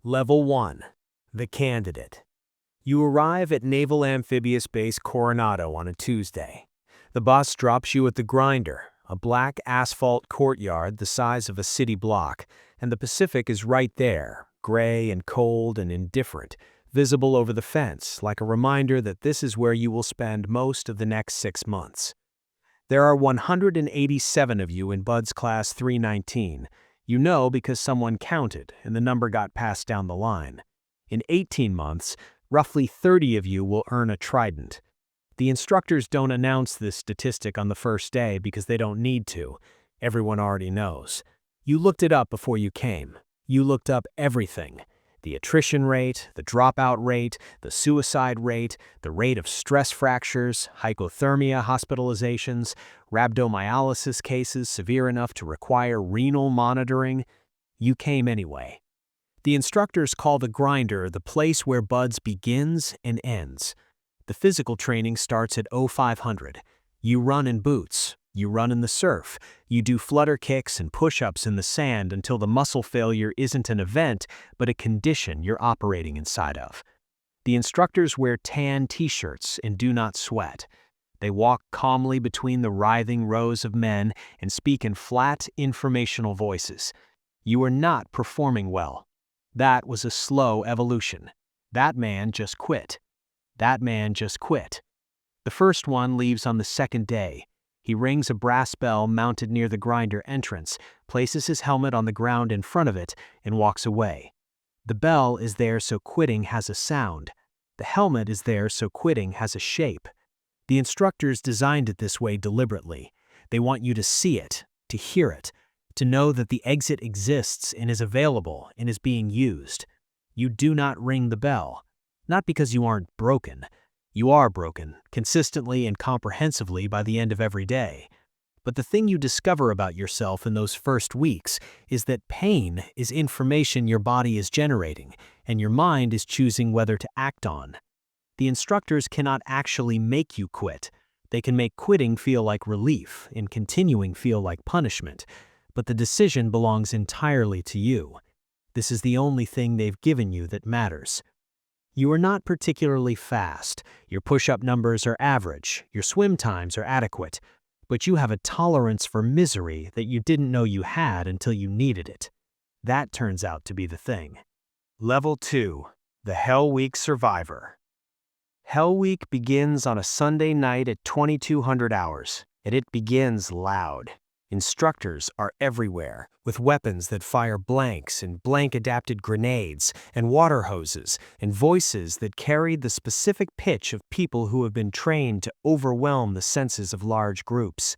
Level 1. The Candidate. You arrive at Naval Amphibious Base Coronado on a Tuesday. The bus drops you at the Grinder, a black asphalt courtyard the size of a city block, and the Pacific is right there, gray and cold and indifferent, visible over the fence like a reminder that this is where you will spend most of the next 6 months. There are 187 of you in Bud's Class 319. You know because someone counted and the number got passed down the line. In 18 months, roughly 30 of you will earn a trident. The instructors don't announce this statistic on the first day because they don't need to. Everyone already knows. You looked it up before you came. You looked up everything. The attrition rate, the dropout rate, the suicide rate, the rate of stress fractures, hypothermia hospitalizations, rhabdomyolysis cases severe enough to require renal monitoring. You came anyway. The instructors call the Grinder the place where Buds begins and ends. The physical training starts at 0500. You run in boots. You run in the surf. You do flutter kicks and push-ups in the sand until the muscle failure isn't an event, but a condition you're operating inside of. The instructors wear tan t-shirts and do not sweat. They walk calmly between the writhing rows of men and speak in flat, informational voices. You are not performing well. That was a slow evolution. That man just quit. That man just quit. The first one leaves on the second day. He rings a brass bell mounted near the Grinder entrance, places his helmet on the ground in front of it, and walks away. The bell is there so quitting has a sound. The helmet is there so quitting has a shape. The instructors designed it this way deliberately. They want you to see it, to hear it, to know that the exit exists and is available and is being used. You do not ring the bell. Not because you aren't broken. You are broken, consistently and comprehensively by the end of every day. But the thing you discover about yourself in those first weeks is that pain is information your body is generating, and your mind is choosing whether to act on. The instructors cannot actually make you quit. They can make quitting feel like relief and continuing feel like punishment, but the decision belongs entirely to you. This is the only thing they've given you that matters. You are not particularly fast, your push-up numbers are average, your swim times are adequate, but you have a tolerance for misery that you didn't know you had until you needed it. That turns out to be the thing. Level 2. The Hell Week Survivor. Hell Week begins on a Sunday night at 2200 hours, and it begins loud. Instructors are everywhere, with weapons that fire blanks and blank-adapted grenades and water hoses and voices that carry the specific pitch of people who have been trained to overwhelm the senses of large groups.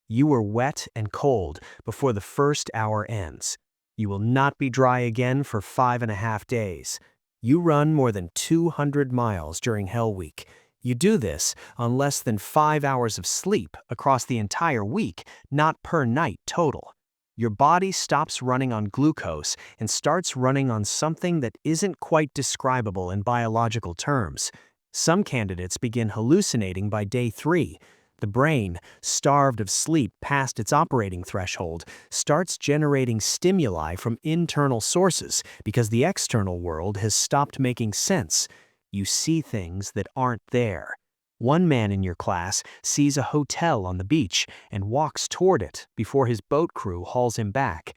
You are wet and cold before the first hour ends. You will not be dry again for 5.5 days. You run more than 200 miles during Hell Week. You do this on less than 5 hours of sleep across the entire week, not per night total. Your body stops running on glucose and starts running on something that isn't quite describable in biological terms. Some candidates begin hallucinating by day 3. The brain, starved of sleep past its operating threshold, starts generating stimuli from internal sources because the external world has stopped making sense. You see things that aren't there. One man in your class sees a hotel on the beach and walks toward it before his boat crew hauls him back.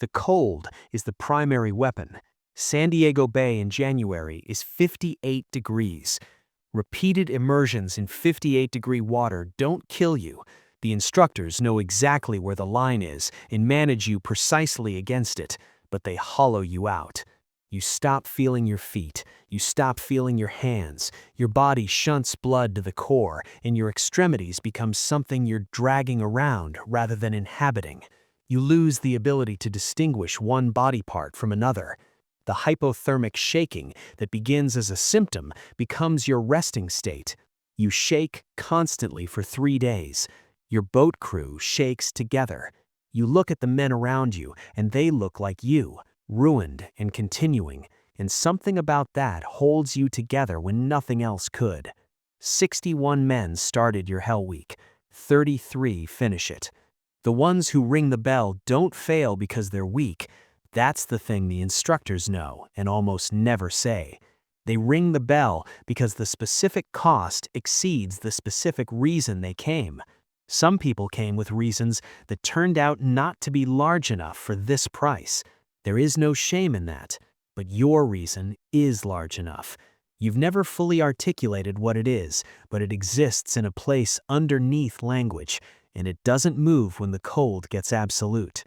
The cold is the primary weapon. San Diego Bay in January is 58 degrees. Repeated immersions in 58-degree water don't kill you. The instructors know exactly where the line is and manage you precisely against it, but they hollow you out. You stop feeling your feet, you stop feeling your hands, your body shunts blood to the core, and your extremities become something you're dragging around rather than inhabiting. You lose the ability to distinguish one body part from another. The hypothermic shaking that begins as a symptom becomes your resting state. You shake constantly for 3 days. Your boat crew shakes together. You look at the men around you, and they look like you. Ruined and continuing, and something about that holds you together when nothing else could. 61 men started your Hell Week. 33 finish it. The ones who ring the bell don't fail because they're weak. That's the thing the instructors know and almost never say. They ring the bell because the specific cost exceeds the specific reason they came. Some people came with reasons that turned out not to be large enough for this price. There is no shame in that, but your reason is large enough. You've never fully articulated what it is, but it exists in a place underneath language, and it doesn't move when the cold gets absolute.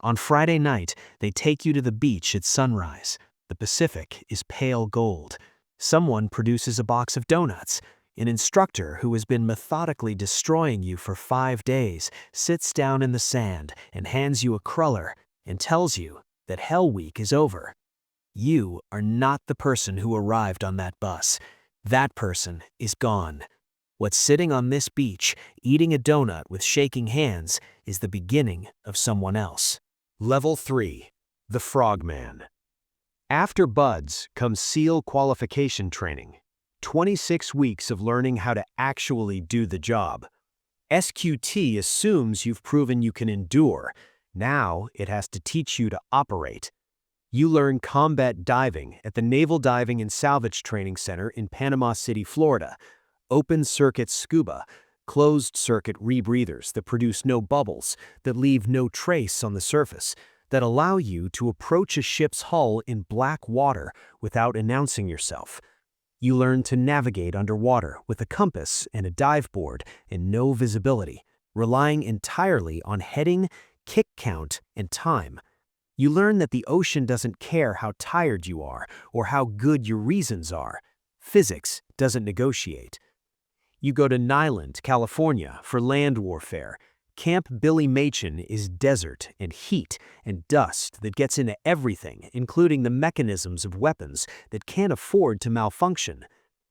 On Friday night, they take you to the beach at sunrise. The Pacific is pale gold. Someone produces a box of donuts. An instructor who has been methodically destroying you for 5 days sits down in the sand and hands you a cruller and tells you that Hell Week is over. You are not the person who arrived on that bus. That person is gone. What's sitting on this beach, eating a donut with shaking hands, is the beginning of someone else. Level 3. The Frogman. After BUDS comes SEAL qualification training. 26 weeks of learning how to actually do the job. SQT assumes you've proven you can endure. Now it has to teach you to operate. You learn combat diving at the Naval Diving and Salvage Training Center in Panama City, Florida. Open circuit scuba, closed circuit rebreathers that produce no bubbles, that leave no trace on the surface, that allow you to approach a ship's hull in black water without announcing yourself. You learn to navigate underwater with a compass and a dive board and no visibility, relying entirely on heading, kick count, and time. You learn that the ocean doesn't care how tired you are or how good your reasons are. Physics doesn't negotiate. You go to Nyland, California for land warfare. Camp Billy Machin is desert and heat and dust that gets into everything, including the mechanisms of weapons that can't afford to malfunction.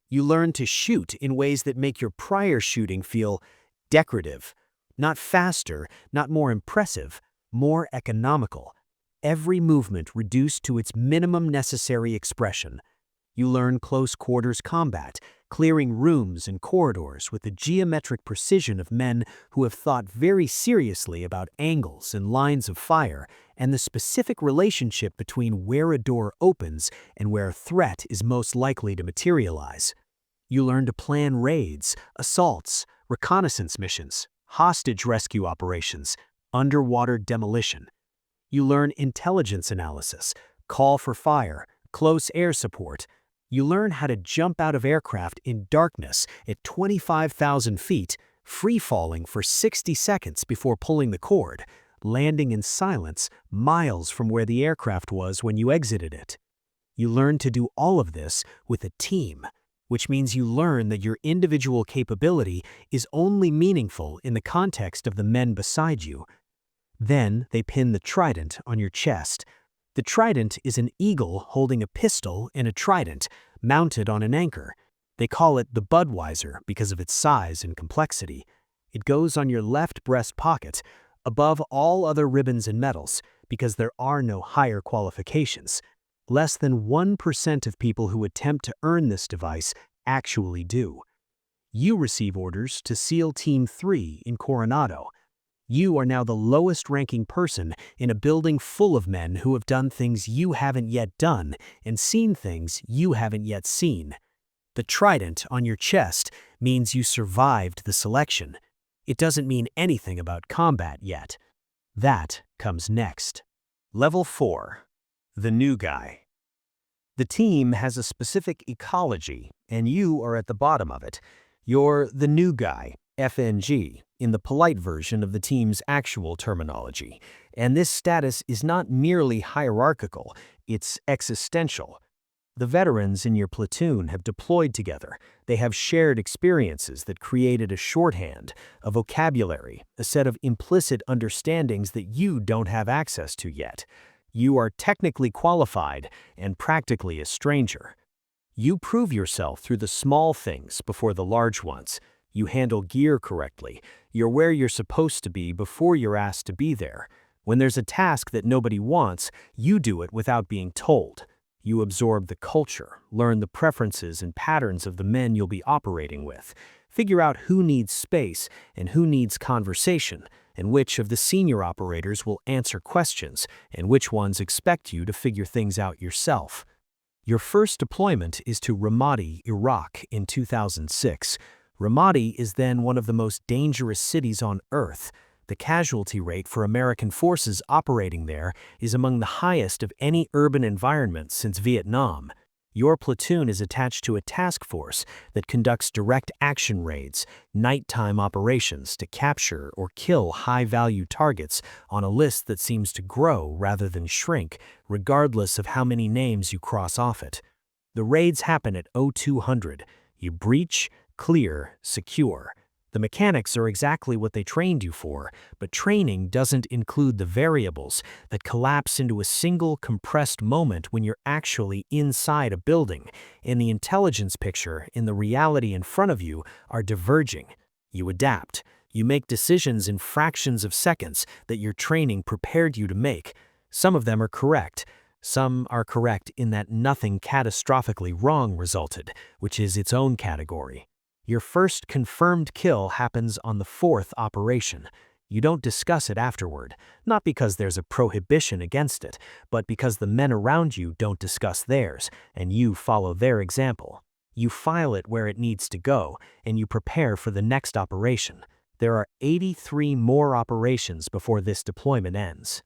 You learn to shoot in ways that make your prior shooting feel decorative. Not faster, not more impressive, more economical. Every movement reduced to its minimum necessary expression. You learn close quarters combat, clearing rooms and corridors with the geometric precision of men who have thought very seriously about angles and lines of fire and the specific relationship between where a door opens and where a threat is most likely to materialize. You learn to plan raids, assaults, reconnaissance missions, hostage rescue operations, underwater demolition. You learn intelligence analysis, call for fire, close air support. You learn how to jump out of aircraft in darkness at 25,000 feet, free-falling for 60 seconds before pulling the cord, landing in silence miles from where the aircraft was when you exited it. You learn to do all of this with a team, which means you learn that your individual capability is only meaningful in the context of the men beside you. Then they pin the trident on your chest. The trident is an eagle holding a pistol and a trident, mounted on an anchor. They call it the Budweiser because of its size and complexity. It goes on your left breast pocket, above all other ribbons and medals, because there are no higher qualifications. Less than 1% of people who attempt to earn this device actually do. You receive orders to SEAL Team 3 in Coronado. You are now the lowest-ranking person in a building full of men who have done things you haven't yet done and seen things you haven't yet seen. The trident on your chest means you survived the selection. It doesn't mean anything about combat yet. That comes next. Level 4. The New Guy. The team has a specific ecology, and you are at the bottom of it. You're the New Guy, FNG, in the polite version of the team's actual terminology. And this status is not merely hierarchical, it's existential. The veterans in your platoon have deployed together. They have shared experiences that created a shorthand, a vocabulary, a set of implicit understandings that you don't have access to yet. You are technically qualified and practically a stranger. You prove yourself through the small things before the large ones. You handle gear correctly. You're where you're supposed to be before you're asked to be there. When there's a task that nobody wants, you do it without being told. You absorb the culture, learn the preferences and patterns of the men you'll be operating with, figure out who needs space and who needs conversation, and which of the senior operators will answer questions, and which ones expect you to figure things out yourself. Your first deployment is to Ramadi, Iraq in 2006. Ramadi is then one of the most dangerous cities on Earth. The casualty rate for American forces operating there is among the highest of any urban environment since Vietnam. Your platoon is attached to a task force that conducts direct action raids, nighttime operations to capture or kill high-value targets on a list that seems to grow rather than shrink, regardless of how many names you cross off it. The raids happen at 0200. You breach, clear, secure. The mechanics are exactly what they trained you for, but training doesn't include the variables that collapse into a single compressed moment when you're actually inside a building, and the intelligence picture and the reality in front of you are diverging. You adapt. You make decisions in fractions of seconds that your training prepared you to make. Some of them are correct. Some are correct in that nothing catastrophically wrong resulted, which is its own category. Your first confirmed kill happens on the fourth operation. You don't discuss it afterward, not because there's a prohibition against it, but because the men around you don't discuss theirs, and you follow their example. You file it where it needs to go, and you prepare for the next operation. There are 83 more operations before this deployment ends.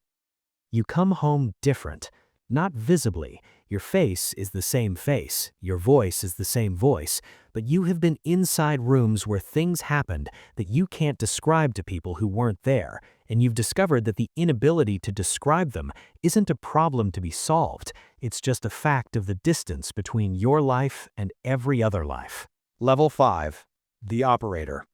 You come home different. Not visibly. Your face is the same face, your voice is the same voice, but you have been inside rooms where things happened that you can't describe to people who weren't there, and you've discovered that the inability to describe them isn't a problem to be solved, it's just a fact of the distance between your life and every other life. Level 5. The Operator.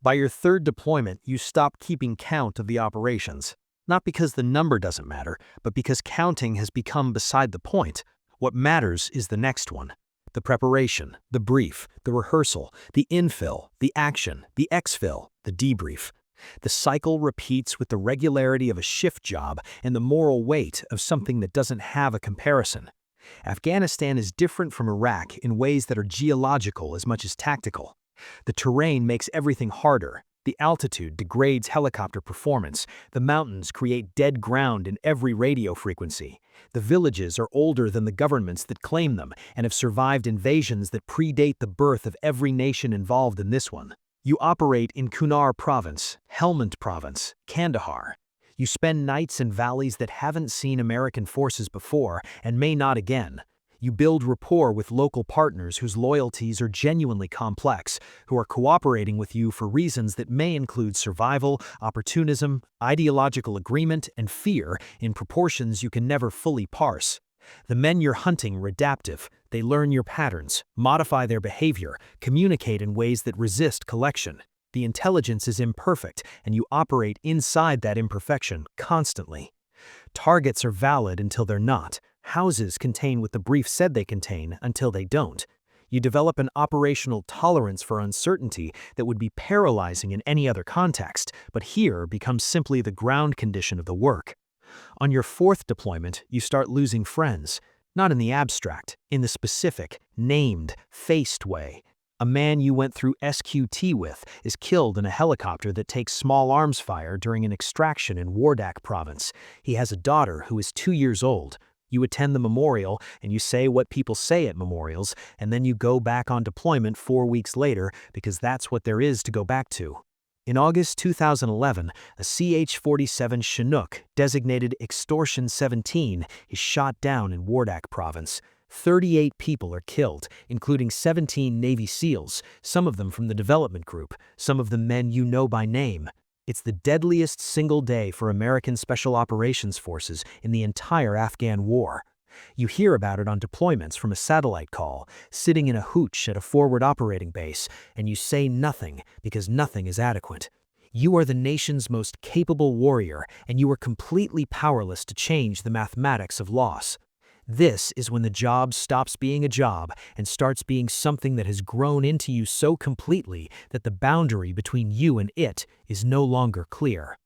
By your third deployment, you stop keeping count of the operations. Not because the number doesn't matter, but because counting has become beside the point. What matters is the next one. The preparation, the brief, the rehearsal, the infill, the action, the exfil, the debrief. The cycle repeats with the regularity of a shift job and the moral weight of something that doesn't have a comparison. Afghanistan is different from Iraq in ways that are geological as much as tactical. The terrain makes everything harder. The altitude degrades helicopter performance. The mountains create dead ground in every radio frequency. The villages are older than the governments that claim them and have survived invasions that predate the birth of every nation involved in this one. You operate in Kunar Province, Helmand Province, Kandahar. You spend nights in valleys that haven't seen American forces before and may not again. You build rapport with local partners whose loyalties are genuinely complex, who are cooperating with you for reasons that may include survival, opportunism, ideological agreement, and fear in proportions you can never fully parse. The men you're hunting are adaptive. They learn your patterns, modify their behavior, communicate in ways that resist collection. The intelligence is imperfect, and you operate inside that imperfection constantly. Targets are valid until they're not. Houses contain what the brief said they contain until they don't. You develop an operational tolerance for uncertainty that would be paralyzing in any other context, but here becomes simply the ground condition of the work. On your fourth deployment, you start losing friends. Not in the abstract, in the specific, named, faced way. A man you went through SQT with is killed in a helicopter that takes small arms fire during an extraction in Wardak province. He has a daughter who is 2 years old. You attend the memorial, and you say what people say at memorials, and then you go back on deployment 4 weeks later because that's what there is to go back to. In August 2011, a CH-47 Chinook, designated Extortion 17, is shot down in Wardak province. 38 people are killed, including 17 Navy SEALs, some of them from the development group, some of them men you know by name. It's the deadliest single day for American Special Operations Forces in the entire Afghan war. You hear about it on deployments from a satellite call, sitting in a hooch at a forward operating base, and you say nothing because nothing is adequate. You are the nation's most capable warrior, and you are completely powerless to change the mathematics of loss. This is when the job stops being a job and starts being something that has grown into you so completely that the boundary between you and it is no longer clear.